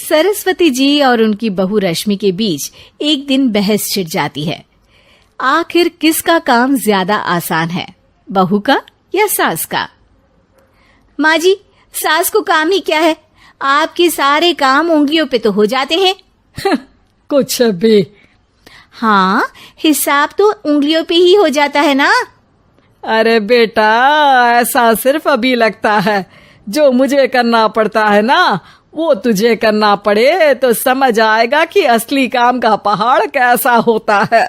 सरस्वती जी और उनकी बहू रश्मि के बीच एक दिन बहस छिड़ जाती है। आखिर किसका काम ज्यादा आसान है, बहू का या सास का? माँ जी, सास को काम ही क्या है, आपके सारे काम उंगलियों पे तो हो जाते हैं। कुछ भी। हाँ, हिसाब तो उंगलियों पे ही हो जाता है ना। अरे बेटा, ऐसा सिर्फ अभी लगता है। जो मुझे करना पड़ता है ना, वो तुझे करना पड़े तो समझ आएगा कि असली काम का पहाड़ कैसा होता है।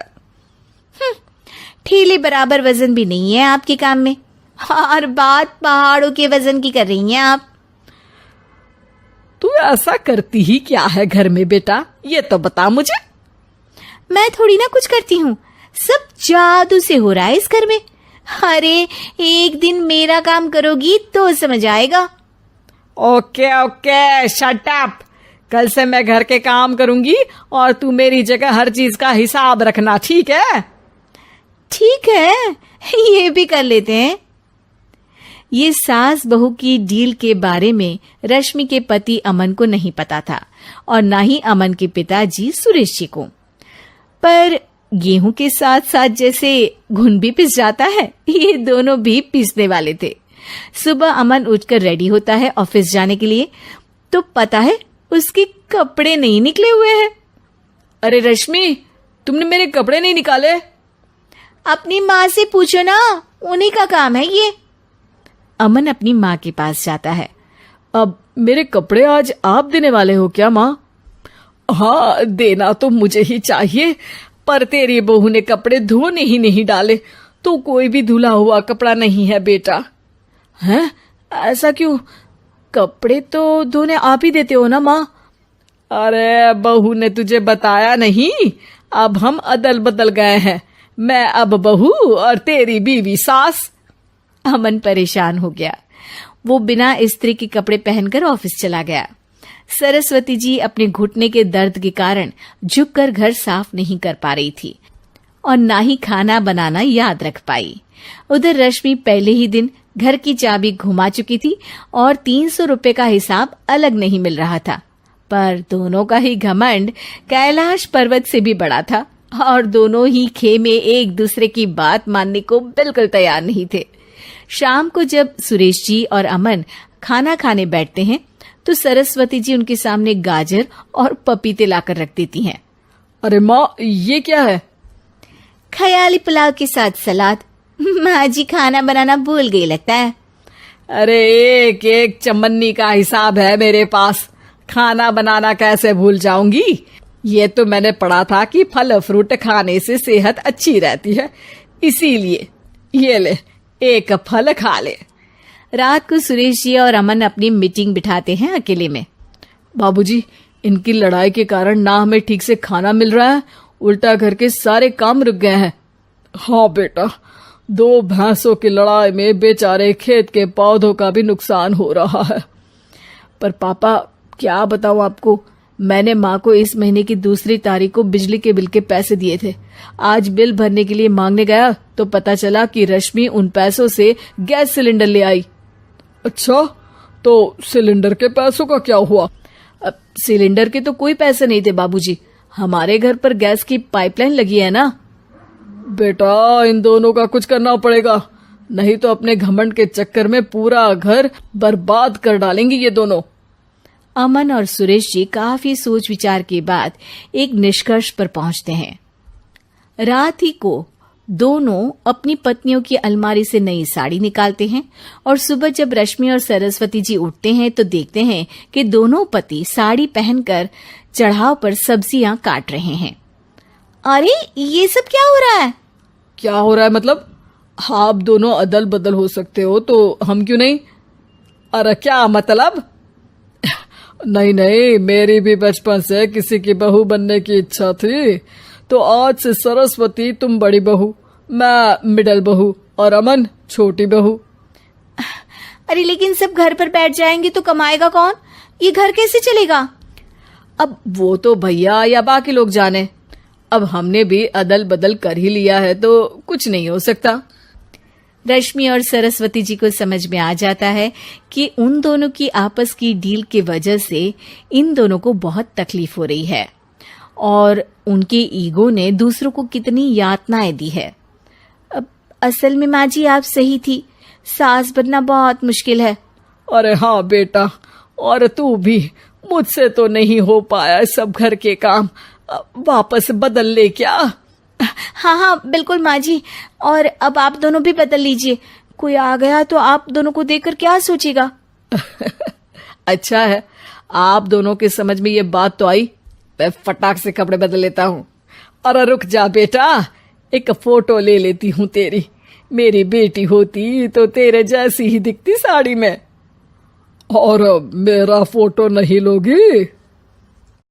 ठेले बराबर वजन भी नहीं है आपके काम में, और बात पहाड़ों के वजन की कर रही हैं आप। तू ऐसा करती ही क्या है घर में बेटा, ये तो बता मुझे। मैं थोड़ी ना कुछ करती हूँ, सब जादू से हो रहा है इस घर में। अरे एक दिन मेरा काम करोगी तो समझ आएगा। Okay okay, shut up. कल से मैं घर के काम करूंगी और तू मेरी जगह हर चीज का हिसाब रखना, ठीक है? ठीक है, ये भी कर लेते हैं। ये सास बहू की डील के बारे में रश्मि के पति अमन को नहीं पता था और ना ही अमन के पिताजी सुरेश जी को। पर गेहूं के साथ साथ जैसे घुन भी पिस जाता है, ये दोनों भी पीसने वाले थे। सुबह अमन उठकर रेडी होता है ऑफिस जाने के लिए, तो पता है उसके कपड़े नहीं निकले हुए हैं। अरे रश्मि, तुमने मेरे कपड़े नहीं निकाले? अपनी माँ से पूछो ना, उन्हीं का काम है ये। अमन अपनी माँ के पास जाता है। अब मेरे कपड़े आज आप देने वाले हो क्या माँ? हाँ, देना तो मुझे ही चाहिए, पर तेरी बहू ने कपड़े धोने ही नहीं डाले, तो कोई भी धुला हुआ कपड़ा नहीं है बेटा। हैं? ऐसा क्यों? कपड़े तो धोने आप ही देते हो ना माँ? अरे बहू ने तुझे बताया नहीं, अब हम अदल बदल गए हैं। मैं अब बहू और तेरी बीवी सास। अमन परेशान हो गया। वो बिना इस्त्री के कपड़े पहनकर ऑफिस चला गया। सरस्वती जी अपने घुटने के दर्द के कारण झुककर घर साफ नहीं कर पा रही थी और ना ही खाना बनाना याद रख पाई। उधर रश्मि पहले ही दिन घर की चाबी घुमा चुकी थी और 300 रुपए का हिसाब अलग नहीं मिल रहा था। पर दोनों का ही घमंड कैलाश पर्वत से भी बड़ा था और दोनों ही खेमे एक दूसरे की बात मानने को बिल्कुल तैयार नहीं थे। शाम को जब सुरेश जी और अमन खाना खाने बैठते हैं तो सरस्वती जी उनके सामने गाजर और पपीते लाकर रख देती हैं। अरे माँ, ये क्या है? ख्याली पुलाव के साथ सलाद। माँ जी खाना बनाना भूल गई लगता है। अरे एक एक चमन्नी का हिसाब है मेरे पास, खाना बनाना कैसे भूल जाऊंगी? ये तो मैंने पढ़ा था कि फल फ्रूट खाने से सेहत अच्छी रहती है, इसीलिए ये ले, एक फल खा ले। रात को सुरेश जी और अमन अपनी मीटिंग बिठाते हैं अकेले में। बाबूजी, इनकी लड़ाई के कारण ना हमें ठीक से खाना मिल रहा है, उल्टा घर के सारे काम रुक गए हैं। हाँ बेटा, 2 भैंसों की लड़ाई में बेचारे खेत के पौधों का भी नुकसान हो रहा है। पर पापा, क्या बताऊं आपको, मैंने माँ को इस महीने की 2 तारीख को बिजली के बिल के पैसे दिए थे। आज बिल भरने के लिए मांगने गया तो पता चला कि रश्मि उन पैसों से गैस सिलेंडर ले आई। अच्छा, तो सिलेंडर के पैसों का क्या हुआ? अब सिलेंडर के तो कोई पैसे नहीं थे बाबूजी, हमारे घर पर गैस की पाइपलाइन लगी है ना। बेटा, इन दोनों का कुछ करना पड़ेगा, नहीं तो अपने घमंड के चक्कर में पूरा घर बर्बाद कर डालेंगी ये दोनों। अमन और सुरेश जी काफी सोच विचार के बाद एक निष्कर्ष पर पहुंचते हैं। रात ही को दोनों अपनी पत्नियों की अलमारी से नई साड़ी निकालते हैं और सुबह जब रश्मि और सरस्वती जी उठते हैं तो देखते हैं कि दोनों पति साड़ी पहनकर चढ़ाव पर सब्जियां काट रहे हैं। अरे ये सब क्या हो रहा है? क्या हो रहा है मतलब? आप दोनों अदल बदल हो सकते हो तो हम क्यों नहीं? अरे क्या मतलब? नहीं नहीं, मेरी भी बचपन से किसी की बहू बनने की इच्छा थी, तो आज से सरस्वती तुम बड़ी बहू, मैं मिडल बहू और अमन छोटी बहू। अरे लेकिन सब घर पर बैठ जाएंगे तो कमाएगा कौन? ये घर कैसे चलेगा? अब वो तो भैया या बाकी लोग जाने, अब हमने भी अदल बदल कर ही लिया है तो कुछ नहीं हो सकता। रश्मि और सरस्वती जी को समझ में आ जाता है कि उन दोनों की आपस की डील की वजह से इन दोनों को बहुत तकलीफ हो रही है और उनके ईगो ने दूसरों को कितनी यातनाएं दी है। अब असल में माँ जी आप सही थी, सास बनना बहुत मुश्किल है। अरे हाँ बेटा, और तू भी, मुझसे तो नहीं हो पाया सब घर के काम, वापस बदल ले क्या? हाँ हाँ बिल्कुल माँ जी, और अब आप दोनों भी बदल लीजिए, कोई आ गया तो आप दोनों को देखकर क्या सोचेगा। अच्छा है, आप दोनों के समझ में ये बात तो आई, मैं फटाक से कपड़े बदल लेता हूँ। अरे रुक जा बेटा, एक फोटो ले लेती हूँ तेरी, मेरी बेटी होती तो तेरे जैसी ही दिखती साड़ी में। और मेरा फोटो नहीं लोगी?